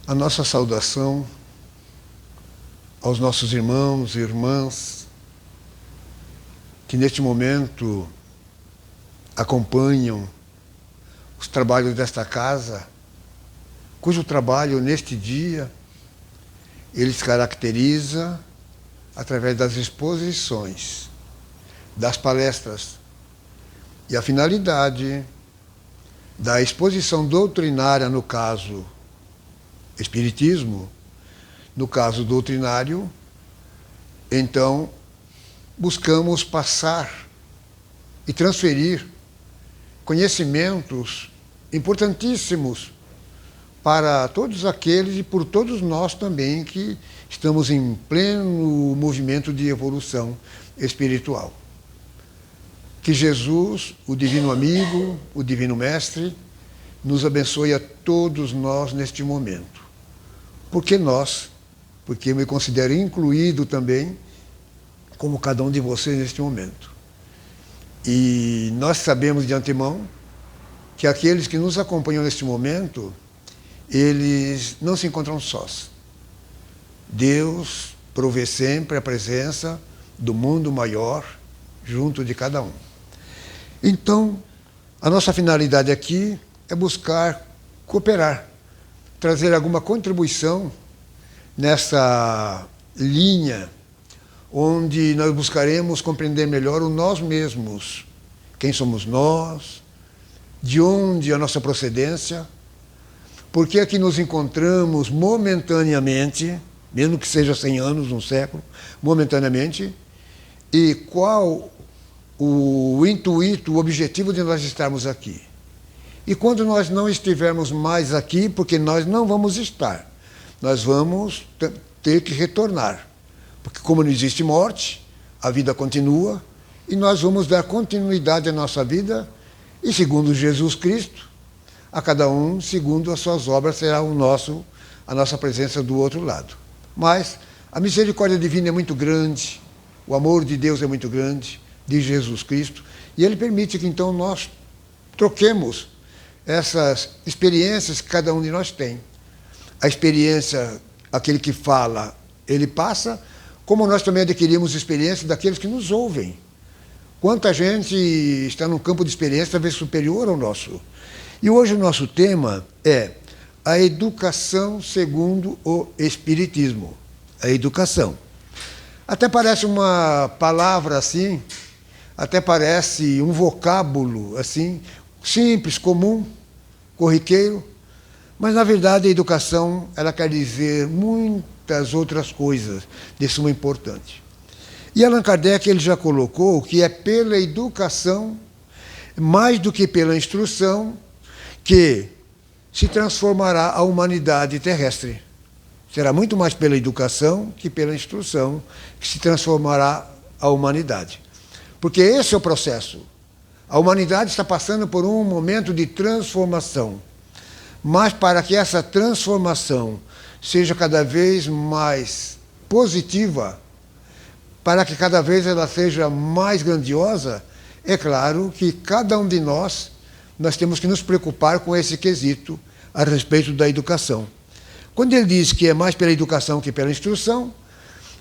A nossa saudação aos nossos irmãos e irmãs que neste momento acompanham os trabalhos desta casa, cujo trabalho neste dia ele se caracteriza através das exposições, das palestras e a finalidade da exposição doutrinária, no caso Espiritismo, no caso doutrinário. Então, buscamos passar e transferir conhecimentos importantíssimos para todos aqueles e por todos nós também que estamos em pleno movimento de evolução espiritual. Que Jesus, o Divino Amigo, o Divino Mestre, nos abençoe a todos nós neste momento. Porque eu me considero incluído também, como cada um de vocês neste momento. E nós sabemos de antemão que aqueles que nos acompanham neste momento, eles não se encontram sós. Deus provê sempre a presença do mundo maior junto de cada um. Então, a nossa finalidade aqui é buscar cooperar, trazer alguma contribuição nessa linha onde nós buscaremos compreender melhor o nós mesmos, quem somos nós, de onde a nossa procedência, por que aqui nos encontramos momentaneamente, mesmo que seja 100 anos, um século, momentaneamente, e qual o intuito, o objetivo de nós estarmos aqui. E quando nós não estivermos mais aqui, porque nós não vamos estar, nós vamos ter que retornar. Porque como não existe morte, a vida continua, e nós vamos dar continuidade à nossa vida, e segundo Jesus Cristo, a cada um, segundo as suas obras, será a nossa presença do outro lado. Mas a misericórdia divina é muito grande, o amor de Deus é muito grande, de Jesus Cristo, e Ele permite que então nós troquemos essas experiências que cada um de nós tem. A experiência, aquele que fala, ele passa, como nós também adquirimos experiência daqueles que nos ouvem. Quanta gente está num campo de experiência talvez superior ao nosso. E hoje o nosso tema é a educação segundo o Espiritismo. A educação. Até parece uma palavra assim, até parece um vocábulo assim, simples, comum, corriqueiro, mas na verdade a educação ela quer dizer muitas outras coisas de suma importância. E Allan Kardec ele já colocou que é pela educação, mais do que pela instrução, que se transformará a humanidade terrestre. Será muito mais pela educação que pela instrução que se transformará a humanidade. Porque esse é o processo. A humanidade está passando por um momento de transformação. Mas para que essa transformação seja cada vez mais positiva, para que cada vez ela seja mais grandiosa, é claro que cada um de nós temos que nos preocupar com esse quesito a respeito da educação. Quando ele diz que é mais pela educação que pela instrução,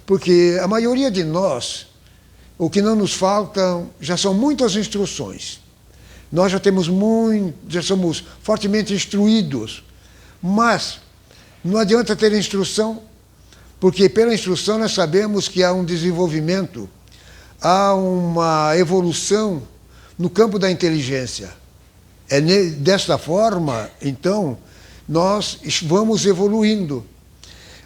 porque a maioria de nós, o que não nos faltam já são muitas instruções. Nós já somos fortemente instruídos, mas não adianta ter instrução, porque pela instrução nós sabemos que há um desenvolvimento, há uma evolução no campo da inteligência. É desta forma, então, nós vamos evoluindo.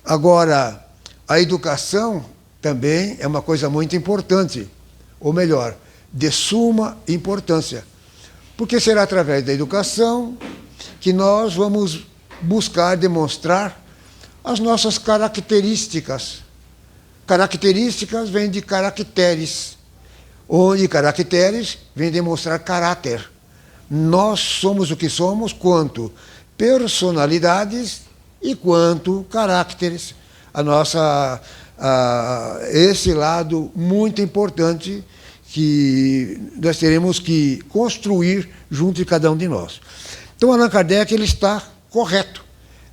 Agora, a educação também é uma coisa muito importante, ou melhor, de suma importância. Porque será através da educação que nós vamos buscar demonstrar as nossas características. Características vêm de caracteres, onde caracteres vem demonstrar caráter. Nós somos o que somos quanto personalidades e quanto caracteres. Esse lado muito importante que nós teremos que construir junto de cada um de nós. Então, Allan Kardec ele está correto.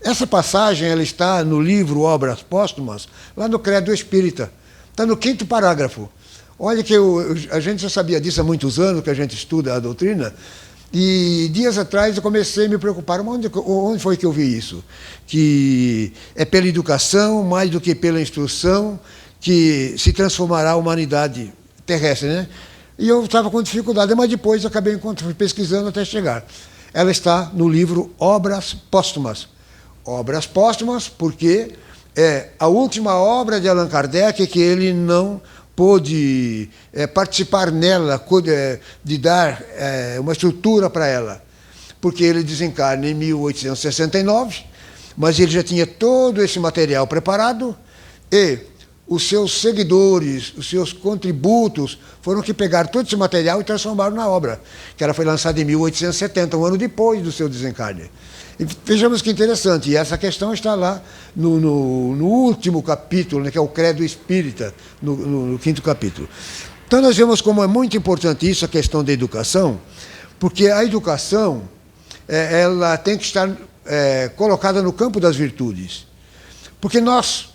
Essa passagem ela está no livro Obras Póstumas, lá no Credo Espírita. Está no 5º parágrafo. Olha que a gente já sabia disso há muitos anos, que a gente estuda a doutrina, e dias atrás eu comecei a me preocupar, onde foi que eu vi isso? Que é pela educação, mais do que pela instrução, que se transformará a humanidade terrestre, né? E eu estava com dificuldade, mas depois eu acabei pesquisando até chegar. Ela está no livro Obras Póstumas. Obras póstumas porque é a última obra de Allan Kardec que ele não pôde participar nela, de dar uma estrutura para ela, porque ele desencarna em 1869, mas ele já tinha todo esse material preparado e os seus seguidores, os seus contributos foram que pegaram todo esse material e transformaram na obra, que ela foi lançada em 1870, um ano depois do seu desencarne. E vejamos que interessante, e essa questão está lá no último capítulo, né, que é o Credo Espírita, no 5º capítulo. Então nós vemos como é muito importante isso, a questão da educação, porque a educação ela tem que estar colocada no campo das virtudes. Porque nós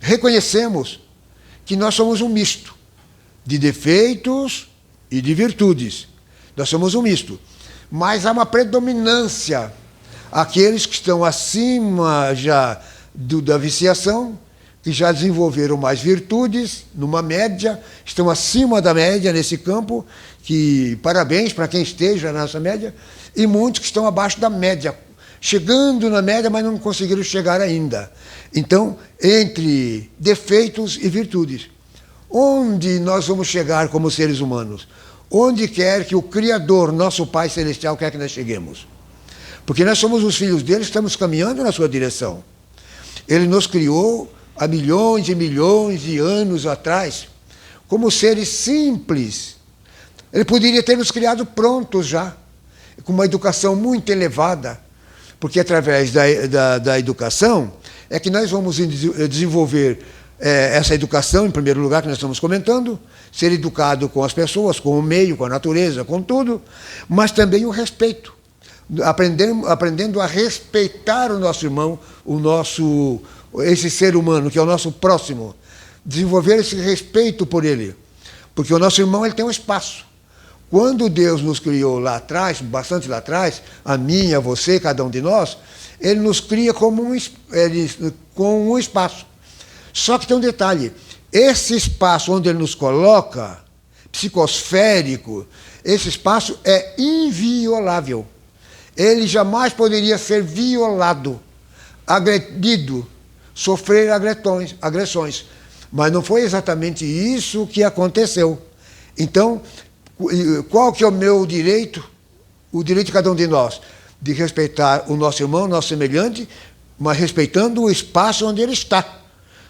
reconhecemos que nós somos um misto de defeitos e de virtudes. Nós somos um misto. Mas há uma predominância. Aqueles que estão acima já da viciação, que já desenvolveram mais virtudes, numa média, estão acima da média nesse campo, que parabéns para quem esteja nessa média, e muitos que estão abaixo da média, chegando na média, mas não conseguiram chegar ainda. Então, entre defeitos e virtudes, onde nós vamos chegar como seres humanos? Onde quer que o Criador, nosso Pai Celestial, quer que nós cheguemos? Porque nós somos os filhos dele, estamos caminhando na sua direção. Ele nos criou há milhões e milhões de anos atrás, como seres simples. Ele poderia ter nos criado prontos já, com uma educação muito elevada, porque através da educação é que nós vamos desenvolver essa educação, em primeiro lugar, que nós estamos comentando, ser educado com as pessoas, com o meio, com a natureza, com tudo, mas também o respeito. Aprendendo a respeitar o nosso irmão, esse ser humano, que é o nosso próximo. Desenvolver esse respeito por ele. Porque o nosso irmão ele tem um espaço. Quando Deus nos criou lá atrás, bastante lá atrás, a mim, a você, cada um de nós, ele nos cria com um espaço. Só que tem um detalhe. Esse espaço onde ele nos coloca, psicosférico, esse espaço é inviolável. Ele jamais poderia ser violado, agredido, sofrer agressões. Mas não foi exatamente isso que aconteceu. Então, qual que é o meu direito? O direito de cada um de nós, de respeitar o nosso irmão, nosso semelhante, mas respeitando o espaço onde ele está.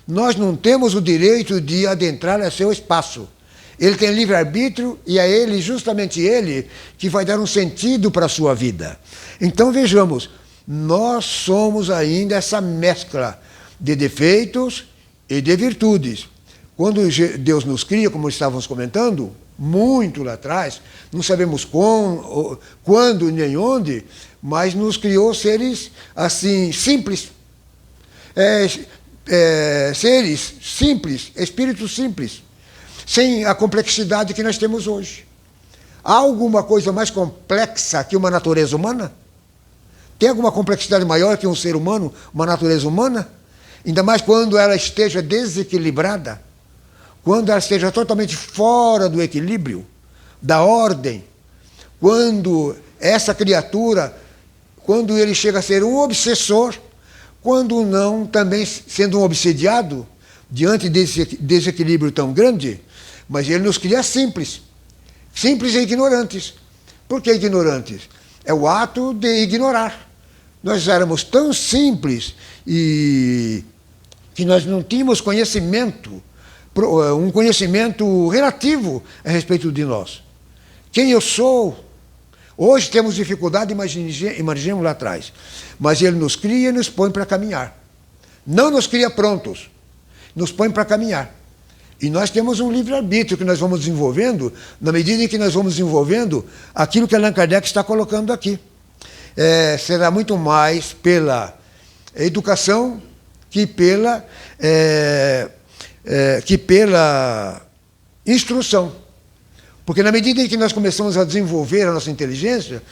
Nós não temos o direito de adentrar a seu espaço. Ele tem livre-arbítrio e é ele, justamente ele, que vai dar um sentido para a sua vida. Então vejamos, nós somos ainda essa mescla de defeitos e de virtudes. Quando Deus nos cria, como estávamos comentando, muito lá atrás, não sabemos quando nem onde, mas nos criou seres assim, simples. Seres simples, espíritos simples, sem a complexidade que nós temos hoje. Há alguma coisa mais complexa que uma natureza humana? Tem alguma complexidade maior que um ser humano, uma natureza humana? Ainda mais quando ela esteja desequilibrada, quando ela esteja totalmente fora do equilíbrio, da ordem, quando essa criatura, quando ele chega a ser um obsessor, quando não também sendo um obsediado, diante desse desequilíbrio tão grande, mas ele nos cria simples e ignorantes. Por que ignorantes? É o ato de ignorar. Nós éramos tão simples e que nós não tínhamos conhecimento, um conhecimento relativo a respeito de nós. Quem eu sou? Hoje temos dificuldade, imaginemos lá atrás. Mas ele nos cria e nos põe para caminhar. Não nos cria prontos, nos põe para caminhar. E nós temos um livre-arbítrio que nós vamos desenvolvendo, na medida em que nós vamos desenvolvendo aquilo que Allan Kardec está colocando aqui. Será muito mais pela É educação que pela instrução. Porque na medida em que nós começamos a desenvolver a nossa inteligência,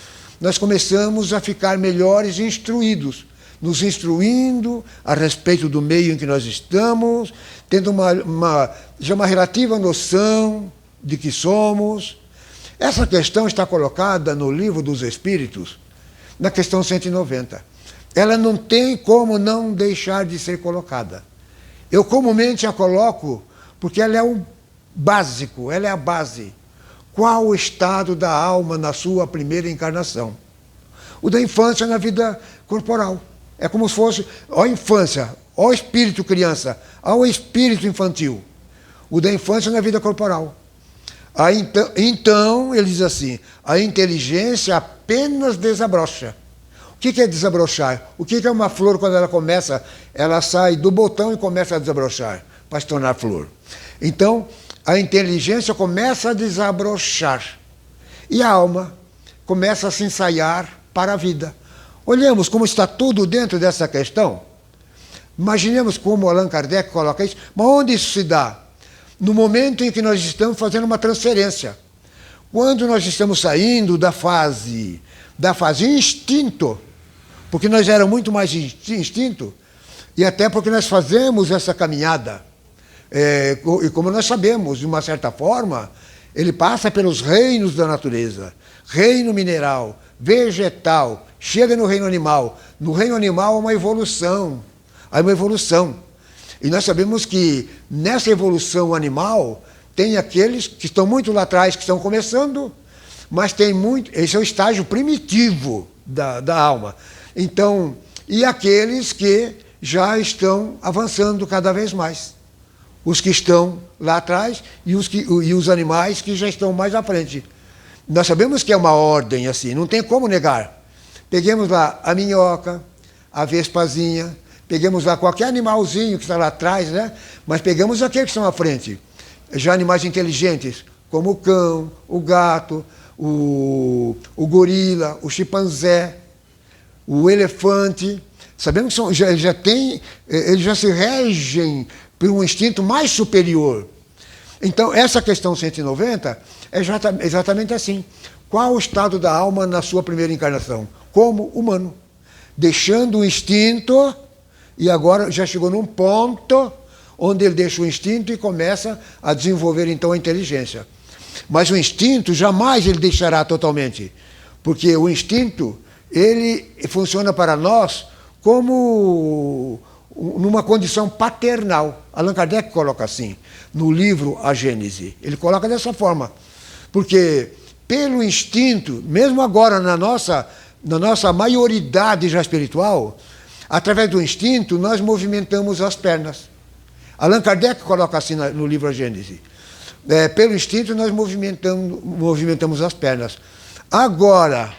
nós começamos a ficar melhores instruídos, nos instruindo a respeito do meio em que nós estamos, tendo já uma relativa noção de que somos. Essa questão está colocada no Livro dos Espíritos, na questão 190. Ela não tem como não deixar de ser colocada. Eu comumente a coloco porque ela é o básico, ela é a base. Qual o estado da alma na sua primeira encarnação? O da infância na vida corporal. É como se fosse a infância, o espírito criança, ao espírito infantil. O da infância na vida corporal. Então, ele diz assim, a inteligência apenas desabrocha. O que é desabrochar? O que é uma flor quando ela sai do botão e começa a desabrochar, para se tornar flor? Então, a inteligência começa a desabrochar. E a alma começa a se ensaiar para a vida. Olhemos como está tudo dentro dessa questão. Imaginemos como Allan Kardec coloca isso. Mas onde isso se dá? No momento em que nós estamos fazendo uma transferência. Quando nós estamos saindo da fase instinto, porque nós éramos muito mais instinto, e até porque nós fazemos essa caminhada. E como nós sabemos, de uma certa forma, ele passa pelos reinos da natureza. Reino mineral, vegetal, chega no reino animal. No reino animal há uma evolução. E nós sabemos que nessa evolução animal tem aqueles que estão muito lá atrás, que estão começando, mas tem muito. Esse é o estágio primitivo da alma. Então, e aqueles que já estão avançando cada vez mais. Os que estão lá atrás e os animais que já estão mais à frente. Nós sabemos que é uma ordem assim, não tem como negar. Peguemos lá a minhoca, a vespazinha, peguemos lá qualquer animalzinho que está lá atrás, né? Mas pegamos aqueles que estão à frente. Já animais inteligentes, como o cão, o gato, o gorila, o chimpanzé, o elefante. Sabemos que eles já se regem por um instinto mais superior. Então, essa questão 190 é exatamente assim. Qual o estado da alma na sua primeira encarnação? Como humano. Deixando o instinto, e agora já chegou num ponto onde ele deixa o instinto e começa a desenvolver, então, a inteligência. Mas o instinto jamais ele deixará totalmente. Porque o instinto, ele funciona para nós como numa condição paternal. Allan Kardec coloca assim, no livro A Gênese. Ele coloca dessa forma. Porque, pelo instinto, mesmo agora na nossa maioridade já espiritual, através do instinto, nós movimentamos as pernas. Allan Kardec coloca assim no livro A Gênese. Pelo instinto, nós movimentamos as pernas. Agora,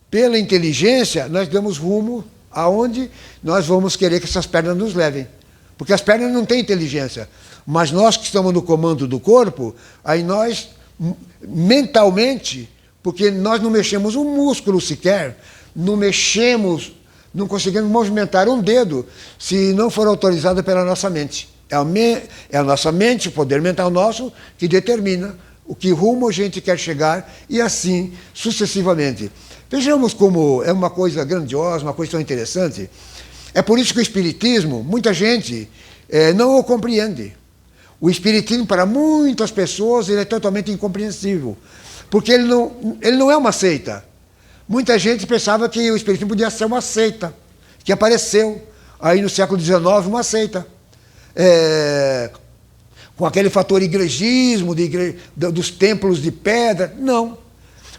pela inteligência, nós damos rumo aonde nós vamos querer que essas pernas nos levem. Porque as pernas não têm inteligência. Mas nós que estamos no comando do corpo, aí nós, mentalmente, porque nós não mexemos um músculo sequer, não conseguimos movimentar um dedo se não for autorizado pela nossa mente. É a nossa mente, o poder mental nosso, que determina o que rumo a gente quer chegar e assim sucessivamente. Vejamos como é uma coisa grandiosa, uma coisa tão interessante. É por isso que o Espiritismo, muita gente não o compreende. O Espiritismo, para muitas pessoas, ele é totalmente incompreensível. Porque ele não é uma seita. Muita gente pensava que o Espiritismo podia ser uma seita, que apareceu aí no século XIX, uma seita. Com aquele fator igrejismo, dos templos de pedra. Não.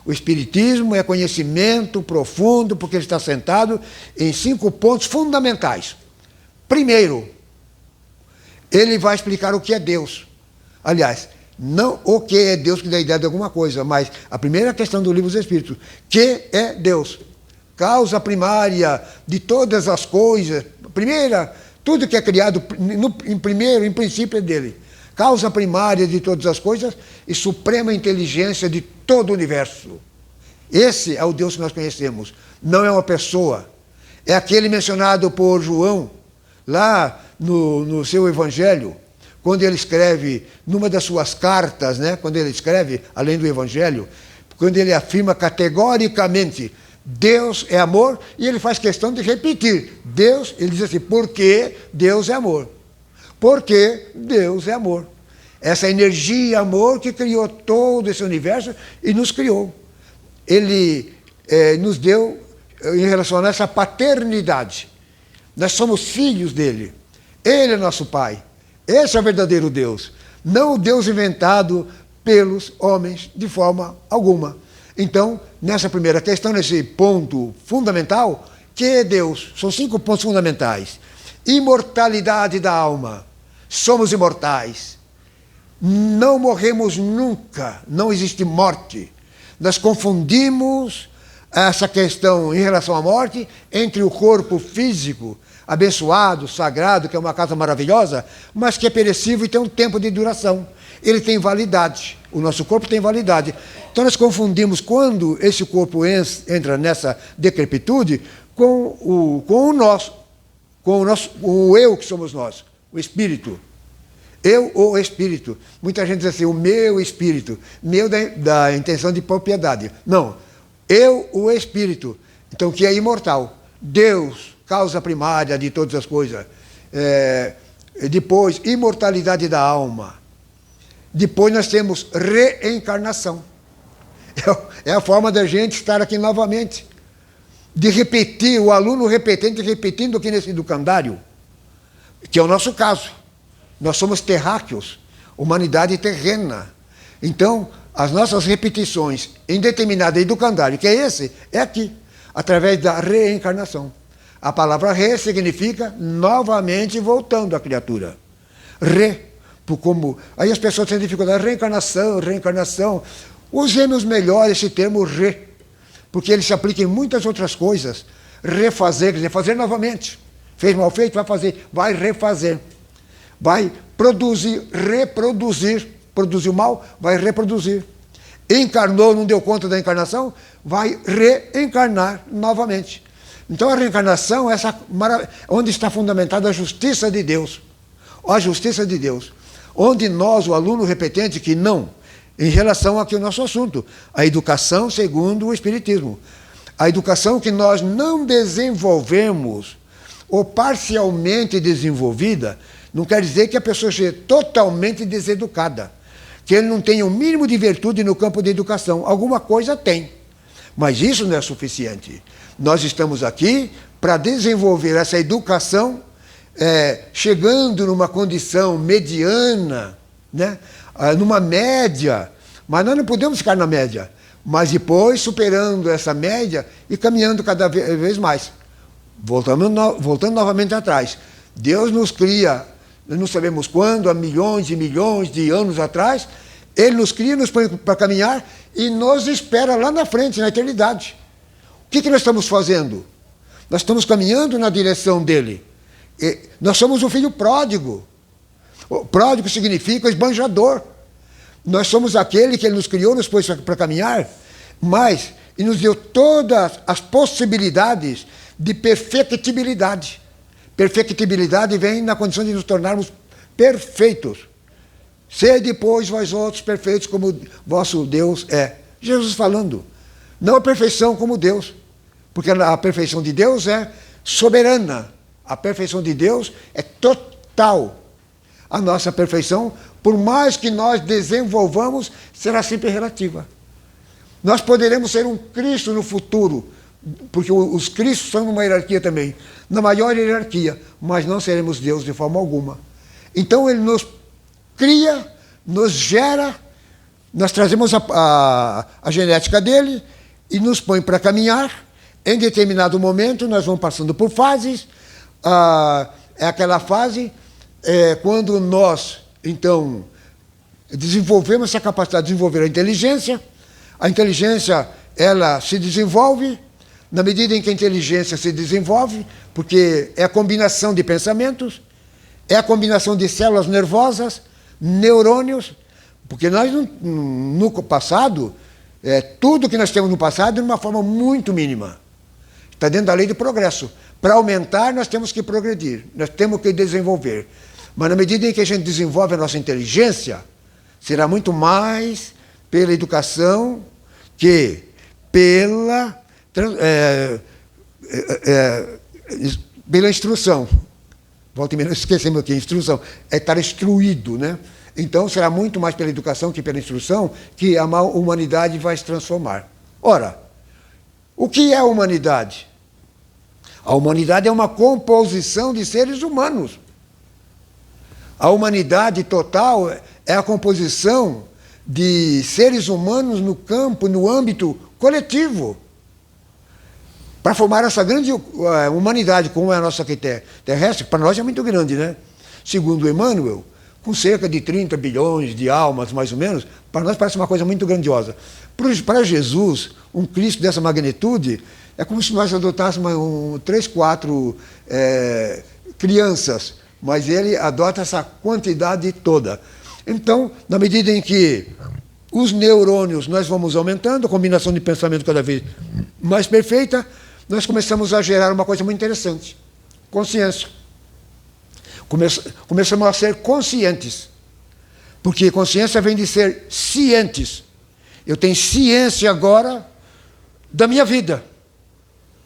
O Espiritismo é conhecimento profundo, porque ele está sentado em 5 pontos fundamentais. Primeiro, ele vai explicar o que é Deus. Aliás, não o que é Deus que dá ideia de alguma coisa, mas a primeira questão do Livro dos Espíritos, que é Deus? Causa primária de todas as coisas. Primeira, tudo que é criado, em princípio é dele. Causa primária de todas as coisas e suprema inteligência de todo o universo. Esse é o Deus que nós conhecemos. Não é uma pessoa. É aquele mencionado por João, lá no seu Evangelho, quando ele escreve, numa das suas cartas, né, quando ele escreve, além do Evangelho, quando ele afirma categoricamente, Deus é amor, e ele faz questão de repetir, Deus, ele diz assim, porque Deus é amor. Porque Deus é amor. Essa energia amor que criou todo esse universo e nos criou. Ele nos deu, em relação a essa paternidade. Nós somos filhos dele. Ele é nosso Pai. Esse é o verdadeiro Deus. Não o Deus inventado pelos homens de forma alguma. Então, nessa primeira questão, nesse ponto fundamental, que é Deus? São 5 pontos fundamentais. Imortalidade da alma. Somos imortais. Não morremos nunca. Não existe morte. Nós confundimos essa questão em relação à morte entre o corpo físico, abençoado, sagrado, que é uma casa maravilhosa, mas que é perecível e tem um tempo de duração. Ele tem validade. O nosso corpo tem validade. Então nós confundimos quando esse corpo entra nessa decrepitude com o eu que somos nós, o espírito. Eu, o espírito. Muita gente diz assim, o meu espírito. Meu da intenção de propriedade. Não. Eu, o espírito. Então, que é imortal. Deus, causa primária de todas as coisas. Depois, imortalidade da alma. Depois nós temos reencarnação. É a forma da gente estar aqui novamente. De repetir, o aluno repetindo aqui nesse educandário. Que é o nosso caso. Nós somos terráqueos, humanidade terrena. Então, as nossas repetições em determinado educandário, que é esse, é aqui, através da reencarnação. A palavra re significa novamente voltando à criatura. Aí as pessoas têm dificuldade, reencarnação. Usemos melhor esse termo re, porque ele se aplica em muitas outras coisas. Refazer, quer dizer, fazer novamente. Fez mal feito, vai fazer, vai refazer. Vai produzir, reproduzir. Produziu mal, vai reproduzir. Encarnou, não deu conta da encarnação, vai reencarnar novamente. Então a reencarnação é onde está fundamentada a justiça de Deus. A justiça de Deus. Onde nós, o aluno repetente, que não, em relação aqui ao nosso assunto, a educação segundo o Espiritismo. A educação que nós não desenvolvemos, ou parcialmente desenvolvida, não quer dizer que a pessoa seja totalmente deseducada, que ele não tenha o mínimo de virtude no campo da educação. Alguma coisa tem, mas isso não é suficiente. Nós estamos aqui para desenvolver essa educação, chegando numa condição mediana, né? Numa média, mas nós não podemos ficar na média, mas depois superando essa média e caminhando cada vez mais. Voltando novamente atrás. Deus nos cria, nós não sabemos quando, há milhões e milhões de anos atrás, Ele nos cria, nos põe para caminhar e nos espera lá na frente, na eternidade. O que nós estamos fazendo? Nós estamos caminhando na direção dEle. Nós somos o filho pródigo. O pródigo significa esbanjador. Nós somos aquele que Ele nos criou, nos pôs para caminhar, e nos deu todas as possibilidades de perfectibilidade. Perfectibilidade vem na condição de nos tornarmos perfeitos. Sede, pois, vós outros perfeitos como vosso Deus é. Jesus falando. Não a perfeição como Deus, porque a perfeição de Deus é soberana. A perfeição de Deus é total. A nossa perfeição, por mais que nós desenvolvamos, será sempre relativa. Nós poderemos ser um Cristo no futuro, porque os Cristos são numa hierarquia também, na maior hierarquia, mas não seremos Deus de forma alguma. Então Ele nos cria, nos gera, nós trazemos a genética dele e nos põe para caminhar. Em determinado momento nós vamos passando por fases, é aquela fase quando nós, então, desenvolvemos essa capacidade de desenvolver a inteligência ela se desenvolve. Na medida em que a inteligência se desenvolve, porque é a combinação de pensamentos, é a combinação de células nervosas, neurônios, porque nós no passado, tudo que nós temos no passado é de uma forma muito mínima. Está dentro da lei do progresso. Para aumentar, nós temos que progredir, nós temos que desenvolver. Mas na medida em que a gente desenvolve a nossa inteligência, será muito mais pela educação que pela instrução. Volta e meia, esquecemos aqui, instrução. É estar instruído, né? Então, será muito mais pela educação que pela instrução que a humanidade vai se transformar. Ora, o que é a humanidade? A humanidade é uma composição de seres humanos. A humanidade total é a composição de seres humanos no campo, no âmbito coletivo. Para formar essa grande humanidade, como é a nossa aqui terrestre, para nós é muito grande, né? Segundo Emmanuel, com cerca de 30 bilhões de almas, mais ou menos, para nós parece uma coisa muito grandiosa. Para Jesus, um Cristo dessa magnitude, é como se nós adotássemos 3, 4 crianças, mas ele adota essa quantidade toda. Então, na medida em que os neurônios nós vamos aumentando, a combinação de pensamento cada vez mais perfeita, nós começamos a gerar uma coisa muito interessante: consciência. Começamos a ser conscientes, porque consciência vem de ser cientes. Eu tenho ciência agora da minha vida.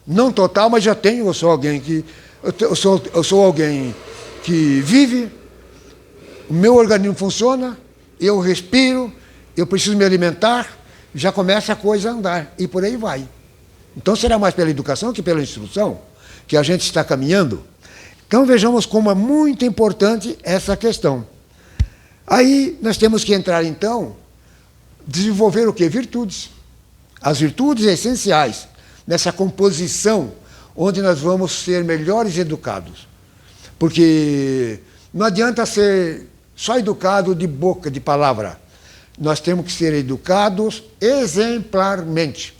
Não total, mas já tenho. Eu sou alguém que vive, o meu organismo funciona, eu respiro, eu preciso me alimentar, já começa a coisa a andar, e por aí vai. Então será mais pela educação que pela instrução que a gente está caminhando. Então vejamos como é muito importante essa questão. Aí nós temos que entrar, então, desenvolver o quê? Virtudes. As virtudes essenciais nessa composição onde nós vamos ser melhores educados. Porque não adianta ser só educado de boca, de palavra. Nós temos que ser educados exemplarmente.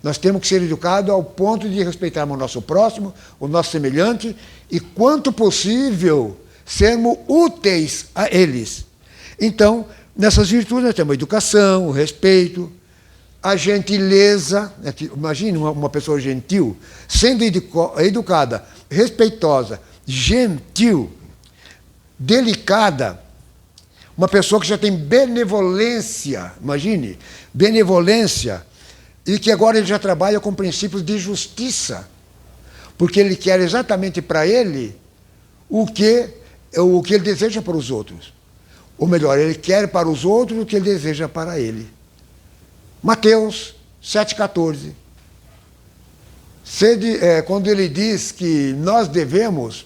Nós temos que ser educados ao ponto de respeitarmos o nosso próximo, o nosso semelhante, e, quanto possível, sermos úteis a eles. Então, nessas virtudes, nós temos a educação, o respeito, a gentileza. Imagine uma pessoa gentil, sendo educada, respeitosa, gentil, delicada, uma pessoa que já tem benevolência, imagine, benevolência, e que agora ele já trabalha com princípios de justiça, porque ele quer exatamente para ele o que ele deseja para os outros. Ou melhor, ele quer para os outros o que ele deseja para ele. Mateus 7,14. Quando ele diz que nós devemos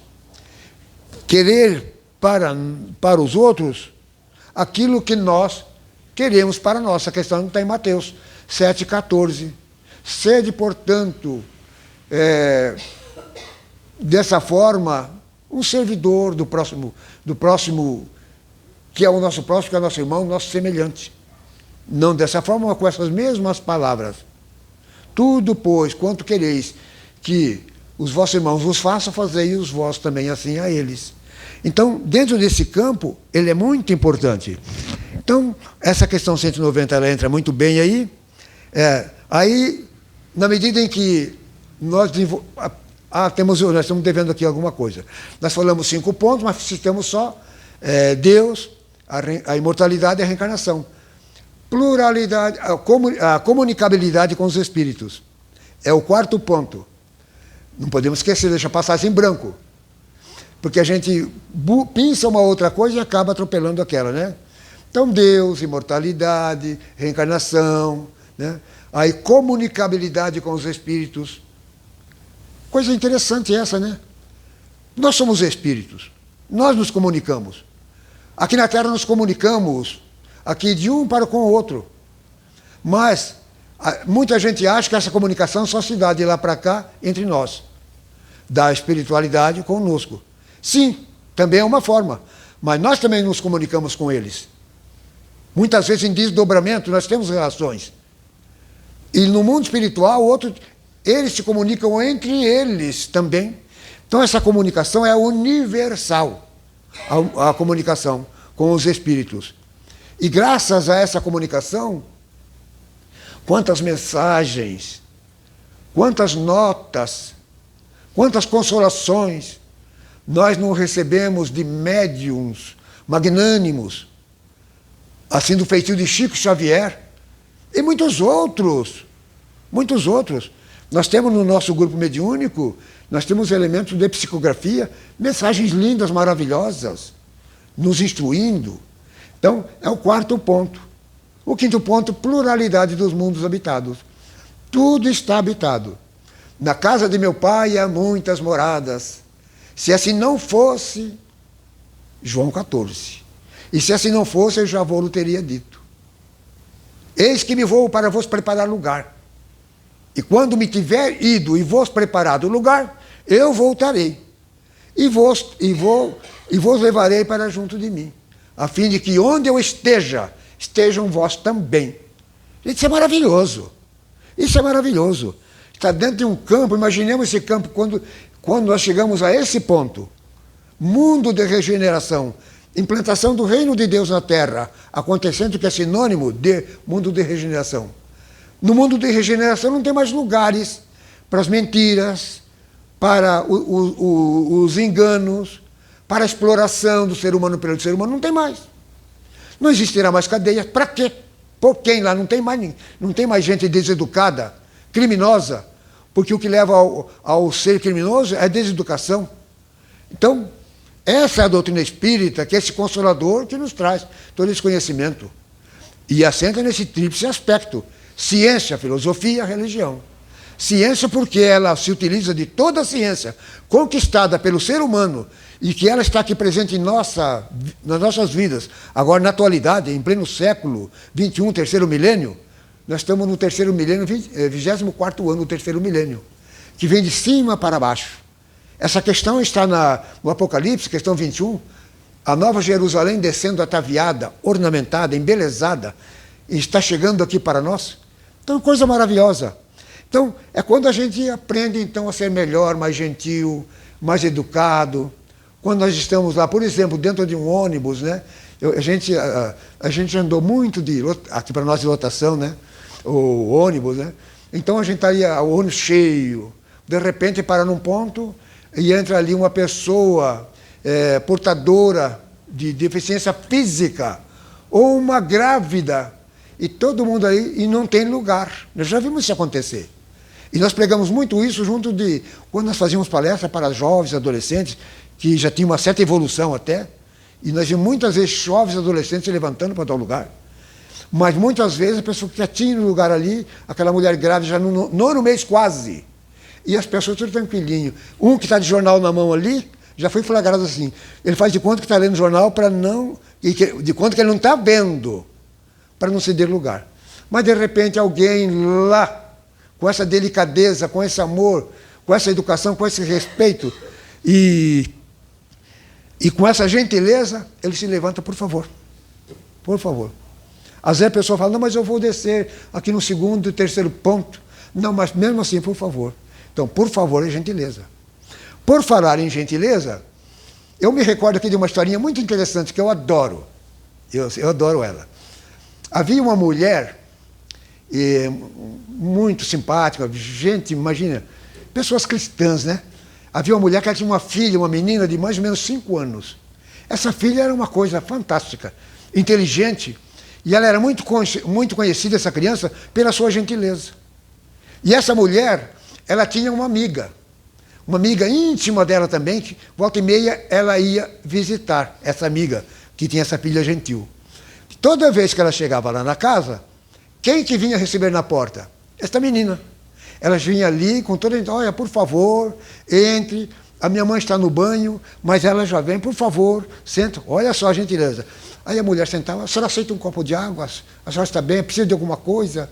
querer para os outros aquilo que nós queremos para nós. A questão não está em Mateus 7,14. Sede, portanto, dessa forma, um servidor do próximo, que é o nosso próximo, que é o nosso irmão, nosso semelhante. Não dessa forma, mas com essas mesmas palavras. Tudo, pois, quanto quereis que os vossos irmãos vos façam, fazei os vossos também assim a eles. Então, dentro desse campo, ele é muito importante. Então, essa questão 190, ela entra muito bem aí. Aí, na medida em que nós estamos devendo aqui alguma coisa. Nós falamos 5 pontos, mas citamos só Deus, a imortalidade e a reencarnação. Pluralidade, a comunicabilidade com os espíritos. É o 4º ponto. Não podemos esquecer, deixa passar assim em branco. Porque a gente pinça uma outra coisa e acaba atropelando aquela, né? Então, Deus, imortalidade, reencarnação, né? Aí, comunicabilidade com os espíritos. Coisa interessante essa, né? Nós somos espíritos. Nós nos comunicamos. Aqui na Terra nos comunicamos aqui de um para com o outro. Mas muita gente acha que essa comunicação só se dá de lá para cá entre nós. Da espiritualidade conosco. Sim, também é uma forma. Mas nós também nos comunicamos com eles. Muitas vezes em desdobramento nós temos relações. E no mundo espiritual, eles se comunicam entre eles também. Então essa comunicação é universal. A comunicação com os espíritos. E graças a essa comunicação, quantas mensagens, quantas notas Quantas consolações nós não recebemos de médiuns magnânimos, assim do feitio de Chico Xavier, e muitos outros, muitos outros. Nós temos no nosso grupo mediúnico, nós temos elementos de psicografia, mensagens lindas, maravilhosas, nos instruindo. Então, é o quarto ponto. O quinto ponto, pluralidade dos mundos habitados. Tudo está habitado. Na casa de meu pai há muitas moradas. Se assim não fosse, João 14. E se assim não fosse, eu já vou teria dito. Eis que me vou para vos preparar lugar. E quando me tiver ido e vos preparado o lugar, eu voltarei. E vos levarei para junto de mim, a fim de que onde eu esteja, estejam vós também. Isso é maravilhoso. Isso é maravilhoso. Está dentro de um campo, imaginemos esse campo quando nós chegamos a esse ponto. Mundo de regeneração, implantação do reino de Deus na Terra, acontecendo que é sinônimo de mundo de regeneração. No mundo de regeneração não tem mais lugares para as mentiras, para os enganos, para a exploração do ser humano pelo ser humano, não tem mais. Não existirá mais cadeias. Para quê? Por quem lá? Não tem mais gente deseducada, criminosa, porque o que leva ao ser criminoso é a deseducação. Então, essa é a doutrina espírita, que é esse consolador que nos traz todo esse conhecimento. E assenta nesse tríplice aspecto: ciência, filosofia, religião. Ciência porque ela se utiliza de toda a ciência conquistada pelo ser humano e que ela está aqui presente nas nossas vidas. Agora, na atualidade, em pleno século XXI, terceiro milênio, nós estamos no terceiro milênio, 24º ano do terceiro milênio, que vem de cima para baixo. Essa questão está no Apocalipse, questão 21, a Nova Jerusalém descendo ataviada, ornamentada, embelezada, e está chegando aqui para nós. Então, coisa maravilhosa. Então, é quando a gente aprende então a ser melhor, mais gentil, mais educado. Quando nós estamos lá, por exemplo, dentro de um ônibus, né? A gente andou muito aqui para nós de lotação, né? O ônibus, né? Então a gente estaria o ônibus cheio, de repente para num ponto e entra ali uma pessoa portadora de deficiência física ou uma grávida e todo mundo aí e não tem lugar. Nós já vimos isso acontecer. E nós pregamos muito isso junto de quando nós fazíamos palestra para jovens, adolescentes, que já tinham uma certa evolução até, e nós vimos muitas vezes jovens adolescentes se levantando para tal lugar. Mas muitas vezes a pessoa que já tinha no lugar ali, aquela mulher grávida já no nono mês quase, e as pessoas tudo tranquilinho. Um que está de jornal na mão ali, já foi flagrado assim. Ele faz de conta que está lendo o jornal para não... de conta que ele não está vendo, para não ceder lugar. Mas de repente alguém lá, com essa delicadeza, com esse amor, com essa educação, com esse respeito e com essa gentileza, ele se levanta, por favor. Por favor. Às vezes a pessoa fala, não, mas eu vou descer aqui no segundo e terceiro ponto. Não, mas mesmo assim, por favor. Então, por favor, é gentileza. Por falar em gentileza, eu me recordo aqui de uma historinha muito interessante que eu adoro. Eu adoro ela. Havia uma mulher muito simpática, gente, imagina, pessoas cristãs, né? Havia uma mulher que tinha uma filha, uma menina de mais ou menos 5 anos. Essa filha era uma coisa fantástica, inteligente, e ela era muito conhecida, essa criança, pela sua gentileza. E essa mulher, ela tinha uma amiga íntima dela também, que volta e meia ela ia visitar essa amiga, que tinha essa filha gentil. Toda vez que ela chegava lá na casa, quem que vinha receber na porta? Esta menina. Ela vinha ali com toda a gente, olha, por favor, entre, a minha mãe está no banho, mas ela já vem, por favor, senta, olha só a gentileza. Aí a mulher sentava, a senhora aceita um copo de água? A senhora está bem? Precisa de alguma coisa?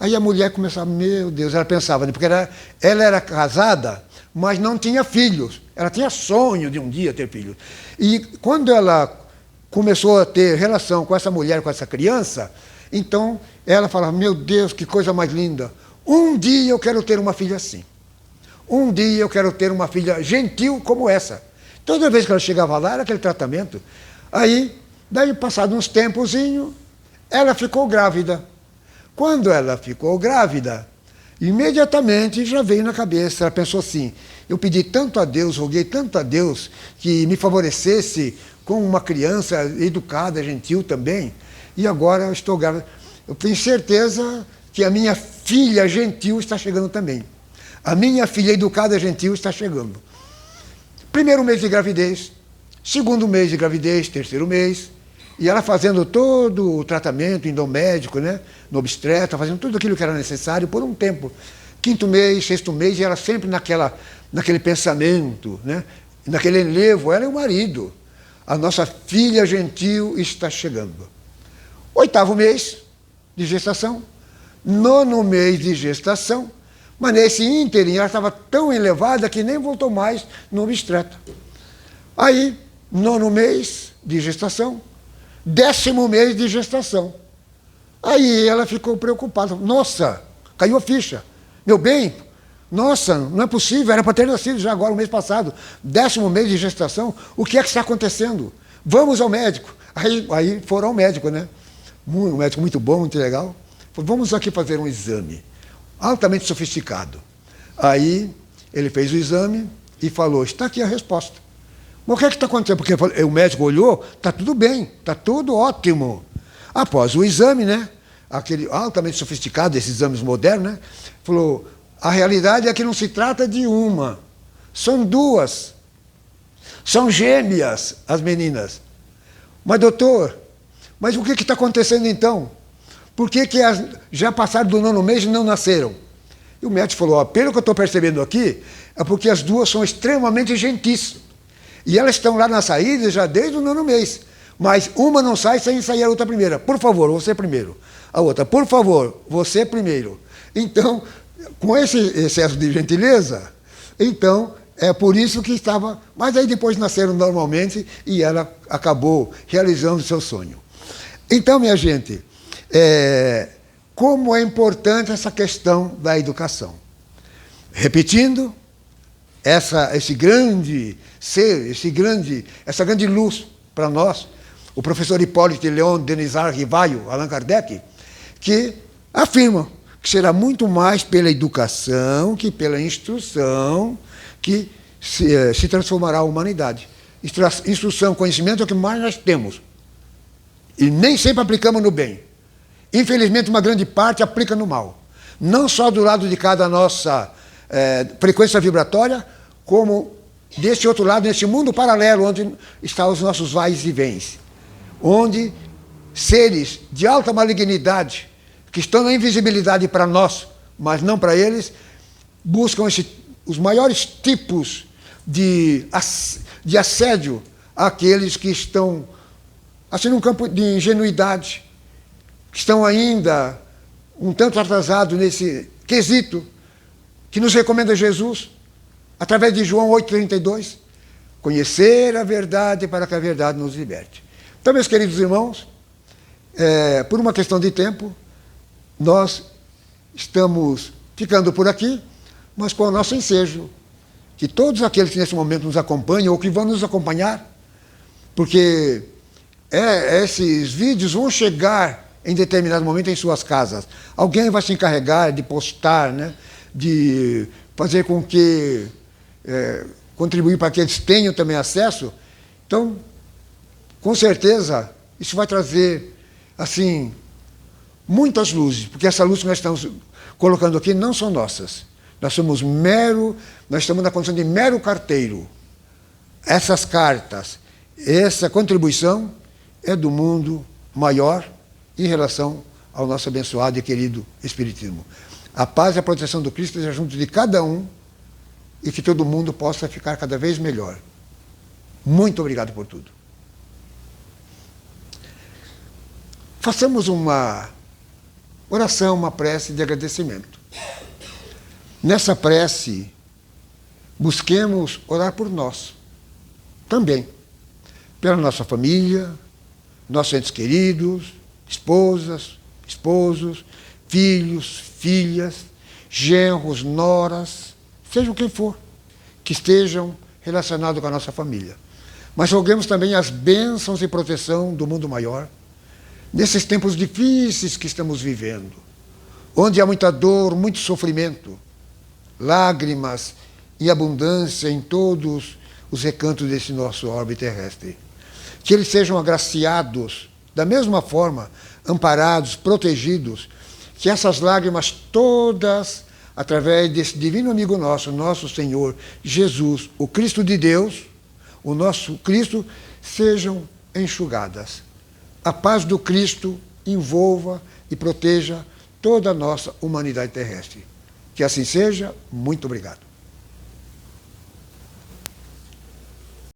Aí a mulher começava, meu Deus, ela pensava, né, porque ela era casada, mas não tinha filhos. Ela tinha sonho de um dia ter filhos. E quando ela começou a ter relação com essa mulher, com essa criança, então ela falava, meu Deus, que coisa mais linda. Um dia eu quero ter uma filha assim. Um dia eu quero ter uma filha gentil como essa. Toda vez que ela chegava lá, era aquele tratamento. Aí, daí passado uns tempozinho, ela ficou grávida. Quando ela ficou grávida, Imediatamente já veio na cabeça, ela pensou assim, eu pedi tanto a Deus, roguei tanto a Deus que me favorecesse com uma criança educada, gentil também, e agora eu estou grávida. Eu tenho certeza que a minha filha gentil está chegando também. A minha filha educada, gentil, está chegando. Primeiro mês de gravidez, segundo mês de gravidez, terceiro mês, e ela fazendo todo o tratamento endomédico, né, no obstetra, fazendo tudo aquilo que era necessário por um tempo. Quinto mês, sexto mês, e ela sempre naquele pensamento, né, naquele enlevo, ela e o marido. A nossa filha gentil está chegando. Oitavo mês de gestação, nono mês de gestação, mas nesse ínterim ela estava tão elevada que nem voltou mais no obstetra. Aí, nono mês de gestação, 10º mês de gestação. Aí ela ficou preocupada. Nossa, caiu a ficha. Meu bem, nossa, não é possível, era para ter nascido já agora, o mês passado. 10º mês de gestação, o que é que está acontecendo? Vamos ao médico. Aí foram ao médico, né? Um médico muito bom, muito legal. Falou, vamos aqui fazer um exame, altamente sofisticado. Aí ele fez o exame e falou, está aqui a resposta. Mas o que é que está acontecendo? Porque o médico olhou, está tudo bem, está tudo ótimo. Após o exame, né, aquele altamente sofisticado, esses exames modernos, né, falou, a realidade é que não se trata de uma, são duas. São gêmeas as meninas. Mas, doutor, mas o que está acontecendo então? Por que já passaram do nono mês e não nasceram? E o médico falou, pelo que eu estou percebendo aqui, é porque as duas são extremamente gentis. E elas estão lá na saída já desde o nono mês. Mas uma não sai sem sair a outra primeira. Por favor, você primeiro. A outra, por favor, você primeiro. Então, com esse excesso de gentileza, então, é por isso que estava... Mas aí depois nasceram normalmente e ela acabou realizando o seu sonho. Então, minha gente, como é importante essa questão da educação. Repetindo, esse grande ser, essa grande luz para nós, o professor Hipólito Leon Denisard Rivaio, Allan Kardec, que afirma que será muito mais pela educação que pela instrução que se transformará a humanidade. Instrução, conhecimento é o que mais nós temos. E nem sempre aplicamos no bem. Infelizmente, uma grande parte aplica no mal. Não só do lado de cada nossa frequência vibratória, como desse outro lado, nesse mundo paralelo, onde estão os nossos vais e vens. Onde seres de alta malignidade, que estão na invisibilidade para nós, mas não para eles, buscam os maiores tipos de assédio àqueles que estão assim num campo de ingenuidade, que estão ainda um tanto atrasados nesse quesito que nos recomenda Jesus, através de João 8,32, conhecer a verdade para que a verdade nos liberte. Então, meus queridos irmãos, por uma questão de tempo, nós estamos ficando por aqui, mas com o nosso ensejo, que todos aqueles que nesse momento nos acompanham ou que vão nos acompanhar, porque esses vídeos vão chegar em determinado momento em suas casas. Alguém vai se encarregar de postar, né, de fazer com que contribuir para que eles tenham também acesso. Então, com certeza, isso vai trazer assim muitas luzes, porque essa luz que nós estamos colocando aqui não são nossas. Nós estamos na condição de mero carteiro. Essas cartas, essa contribuição é do mundo maior em relação ao nosso abençoado e querido Espiritismo. A paz e a proteção do Cristo esteja junto de cada um e que todo mundo possa ficar cada vez melhor. Muito obrigado por tudo. Façamos uma oração, uma prece de agradecimento. Nessa prece, busquemos orar por nós, também, pela nossa família, nossos entes queridos, esposas, esposos, filhos, filhas, genros, noras, seja quem for, que estejam relacionados com a nossa família. Mas roguemos também as bênçãos e proteção do mundo maior, nesses tempos difíceis que estamos vivendo. onde há muita dor, muito sofrimento, lágrimas e abundância em todos os recantos desse nosso orbe terrestre. Que eles sejam agraciados, da mesma forma, amparados, protegidos, que essas lágrimas todas, através desse divino amigo nosso, nosso Senhor Jesus, o Cristo de Deus, o nosso Cristo, sejam enxugadas. A paz do Cristo envolva e proteja toda a nossa humanidade terrestre. Que assim seja. Muito obrigado.